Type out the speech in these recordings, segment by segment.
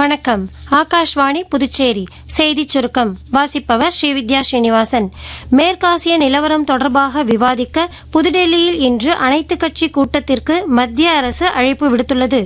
வணக்கம். ஆகாஷ்வாணி புதுச்சேரி செய்திச் சுருக்கம் வாசிப்பவர் ஸ்ரீவித்யா ஸ்ரீனிவாசன். மேற்காசிய நிலவரம் தொடர்பாக விவாதிக்க புதுடெல்லியில் இன்று அனைத்து கட்சி கூட்டத்திற்கு மத்திய அரசு அழைப்பு விடுத்துள்ளது.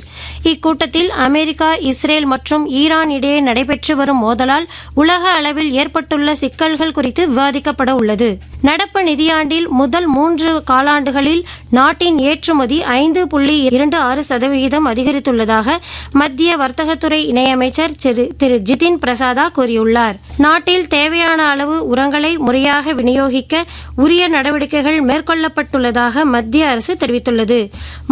இக்கூட்டத்தில் அமெரிக்கா, இஸ்ரேல் மற்றும் ஈரான் இடையே நடைபெற்று வரும் மோதலால் உலக அளவில் ஏற்பட்டுள்ள சிக்கல்கள் குறித்து விவாதிக்கப்பட உள்ளது. நடப்பு நிதியாண்டில் முதல் 3 காலாண்டுகளில் நாட்டின் ஏற்றுமதி 5.26% அதிகரித்துள்ளதாக மத்திய வர்த்தகத்துறை இணையமைச்சர் திரு ஜிதின் பிரசாதா கூறியுள்ளார். நாட்டில் தேவையான அளவு உரங்களை முறையாக விநியோகிக்க உரிய நடவடிக்கைகள் மேற்கொள்ளப்பட்டுள்ளதாக மத்திய அரசு தெரிவித்துள்ளது.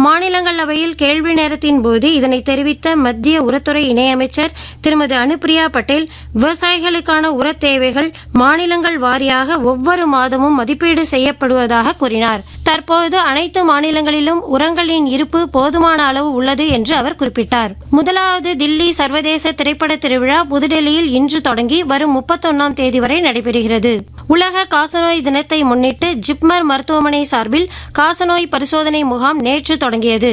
மாநிலங்களவையில் கேள்வி நேரத்தின் போது இதனை தெரிவித்த மத்திய உரத்துறை இணையமைச்சர் திருமதி அனுப்பிரியா பட்டேல், விவசாயிகளுக்கான உர தேவைகள் மாநிலங்கள் வாரியாக ஒவ்வொரு மாதமும் மதிப்பீடு செய்யப்படுவதாக கூறினார். தற்போது அனைத்து மாநிலங்களிலும் உரங்களின் இருப்பு போதுமான அளவு உள்ளது என்று அவர் குறிப்பிட்டார். முதலாவது தில்லி சர்வதேச திரைப்பட திருவிழா புதுடெல்லியில் இன்று தொடங்கி வரும் 31ஆம் தேதி வரை நடைபெறுகிறது. உலக காசநோய் தினத்தை முன்னிட்டு ஜிப்மர் மருத்துவமனை சார்பில் காசநோய் பரிசோதனை முகாம் நேற்று தொடங்கியது.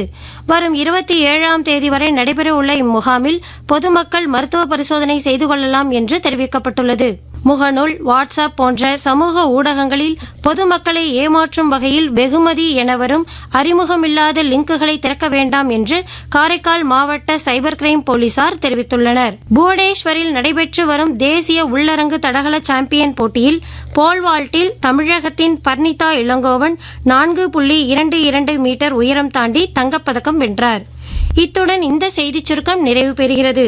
வரும் 27ஆம் தேதி வரை நடைபெறவுள்ள இம்முகாமில் பொதுமக்கள் மருத்துவ பரிசோதனை செய்து கொள்ளலாம் என்று தெரிவிக்கப்பட்டுள்ளது. முகநூல், வாட்ஸ்அப் போன்ற சமூக ஊடகங்களில் பொதுமக்களை ஏமாற்றும் வகையில் வெகுமதி என வரும் அறிமுகமில்லாத லிங்குகளை திறக்க வேண்டாம் என்று காரைக்கால் மாவட்ட சைபர் கிரைம் போலீசார் தெரிவித்துள்ளனர். புவனேஸ்வரில் நடைபெற்று வரும் தேசிய உள்ளரங்கு தடகள சாம்பியன் போட்டியில் போல் வால்ட்டில் தமிழகத்தின் பர்னிதா இளங்கோவன் 4.22 மீட்டர் உயரம் தாண்டி தங்கப்பதக்கம் வென்றார். இத்துடன் இந்த செய்திச் சுருக்கம் நிறைவு பெறுகிறது.